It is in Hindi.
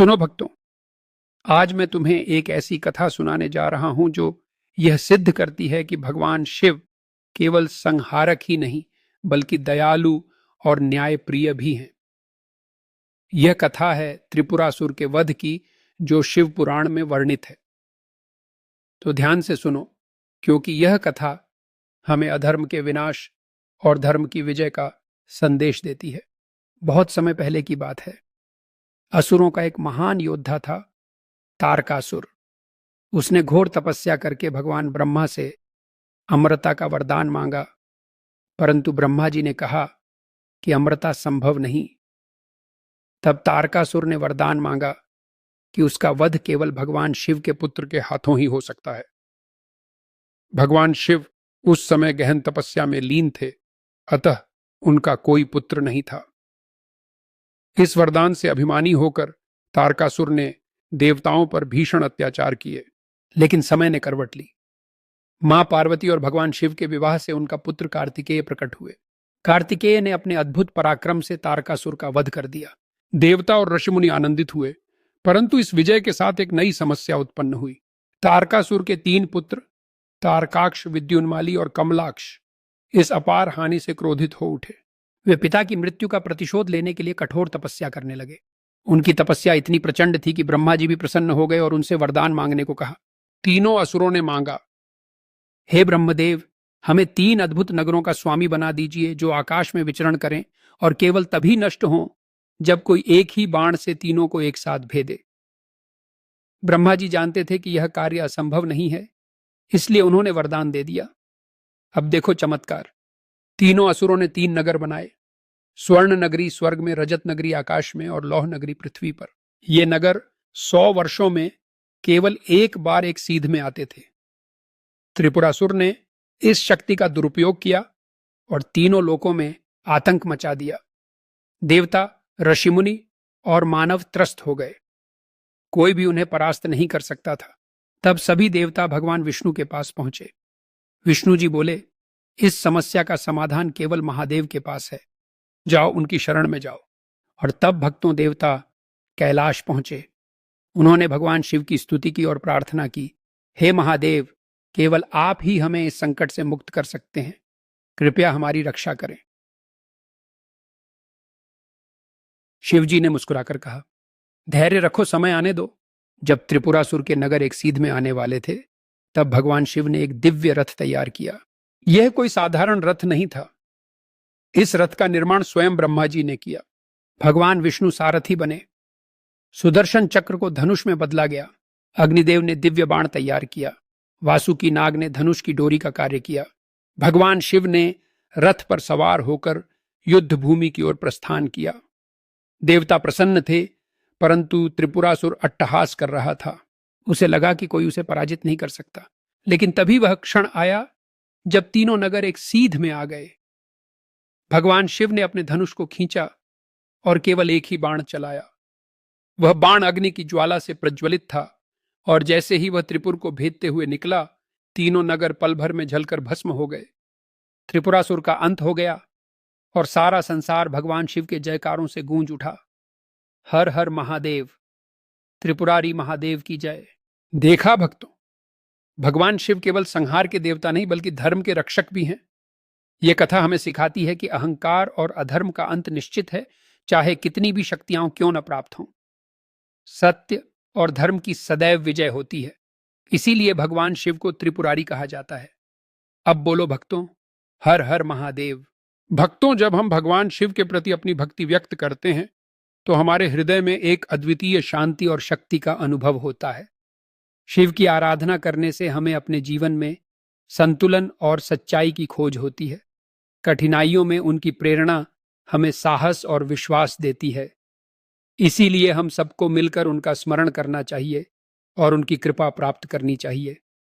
सुनो भक्तों, आज मैं तुम्हें एक ऐसी कथा सुनाने जा रहा हूं जो यह सिद्ध करती है कि भगवान शिव केवल संहारक ही नहीं बल्कि दयालु और न्यायप्रिय भी हैं। यह कथा है त्रिपुरासुर के वध की, जो शिव पुराण में वर्णित है। तो ध्यान से सुनो, क्योंकि यह कथा हमें अधर्म के विनाश और धर्म की विजय का संदेश देती है। बहुत समय पहले की बात है। असुरों का एक महान योद्धा था तारकासुर। उसने घोर तपस्या करके भगवान ब्रह्मा से अमरता का वरदान मांगा, परंतु ब्रह्मा जी ने कहा कि अमरता संभव नहीं। तब तारकासुर ने वरदान मांगा कि उसका वध केवल भगवान शिव के पुत्र के हाथों ही हो सकता है। भगवान शिव उस समय गहन तपस्या में लीन थे, अतः उनका कोई पुत्र नहीं था। इस वरदान से अभिमानी होकर तारकासुर ने देवताओं पर भीषण अत्याचार किए, लेकिन समय ने करवट ली। मां पार्वती और भगवान शिव के विवाह से उनका पुत्र कार्तिकेय प्रकट हुए। कार्तिकेय ने अपने अद्भुत पराक्रम से तारकासुर का वध कर दिया। देवता और ऋषिमुनि आनंदित हुए, परंतु इस विजय के साथ एक नई समस्या उत्पन्न हुई। तारकासुर के 3 पुत्र तारकाक्ष, विद्युन्माली और कमलाक्ष इस अपार हानि से क्रोधित हो उठे। वे पिता की मृत्यु का प्रतिशोध लेने के लिए कठोर तपस्या करने लगे। उनकी तपस्या इतनी प्रचंड थी कि ब्रह्मा जी भी प्रसन्न हो गए और उनसे वरदान मांगने को कहा। तीनों असुरों ने मांगा, हे ब्रह्मदेव, हमें 3 अद्भुत नगरों का स्वामी बना दीजिए जो आकाश में विचरण करें और केवल तभी नष्ट हों जब कोई एक ही बाण से तीनों को एक साथ भेदे। ब्रह्मा जी जानते थे कि यह कार्य असंभव नहीं है, इसलिए उन्होंने वरदान दे दिया। अब देखो चमत्कार। तीनों असुरों ने 3 नगर बनाए। स्वर्ण नगरी स्वर्ग में, रजत नगरी आकाश में और लौह नगरी पृथ्वी पर। ये नगर 100 वर्षों में केवल एक बार एक सीध में आते थे। त्रिपुरासुर ने इस शक्ति का दुरुपयोग किया और तीनों लोकों में आतंक मचा दिया। देवता, ऋषिमुनि और मानव त्रस्त हो गए। कोई भी उन्हें परास्त नहीं कर सकता था। तब सभी देवता भगवान विष्णु के पास पहुंचे। विष्णु जी बोले, इस समस्या का समाधान केवल महादेव के पास है, जाओ उनकी शरण में जाओ। और तब भक्तों देवता कैलाश पहुंचे। उन्होंने भगवान शिव की स्तुति की और प्रार्थना की, हे महादेव, केवल आप ही हमें इस संकट से मुक्त कर सकते हैं, कृपया हमारी रक्षा करें। शिव जी ने मुस्कुराकर कहा, धैर्य रखो, समय आने दो। जब त्रिपुरासुर के नगर एक सीध में आने वाले थे, तब भगवान शिव ने एक दिव्य रथ तैयार किया। यह कोई साधारण रथ नहीं था। इस रथ का निर्माण स्वयं ब्रह्मा जी ने किया। भगवान विष्णु सारथी बने। सुदर्शन चक्र को धनुष में बदला गया। अग्निदेव ने दिव्य बाण तैयार किया। वासुकी नाग ने धनुष की डोरी का कार्य किया। भगवान शिव ने रथ पर सवार होकर युद्ध भूमि की ओर प्रस्थान किया। देवता प्रसन्न थे, परंतु त्रिपुरासुर अट्टहास कर रहा था। उसे लगा कि कोई उसे पराजित नहीं कर सकता। लेकिन तभी वह क्षण आया जब तीनों नगर एक सीध में आ गए। भगवान शिव ने अपने धनुष को खींचा और केवल एक ही बाण चलाया। वह बाण अग्नि की ज्वाला से प्रज्वलित था और जैसे ही वह त्रिपुर को भेदते हुए निकला, तीनों नगर पल भर में जलकर भस्म हो गए। त्रिपुरासुर का अंत हो गया और सारा संसार भगवान शिव के जयकारों से गूंज उठा। हर हर महादेव, त्रिपुरारी महादेव की जय। देखा भक्तों, भगवान शिव केवल संहार के देवता नहीं बल्कि धर्म के रक्षक भी हैं। यह कथा हमें सिखाती है कि अहंकार और अधर्म का अंत निश्चित है, चाहे कितनी भी शक्तियां क्यों न प्राप्त हों। सत्य और धर्म की सदैव विजय होती है। इसीलिए भगवान शिव को त्रिपुरारी कहा जाता है। अब बोलो भक्तों, हर हर महादेव। भक्तों, जब हम भगवान शिव के प्रति अपनी भक्ति व्यक्त करते हैं तो हमारे हृदय में एक अद्वितीय शांति और शक्ति का अनुभव होता है। शिव की आराधना करने से हमें अपने जीवन में संतुलन और सच्चाई की खोज होती है। कठिनाइयों में उनकी प्रेरणा हमें साहस और विश्वास देती है। इसीलिए हम सबको मिलकर उनका स्मरण करना चाहिए और उनकी कृपा प्राप्त करनी चाहिए।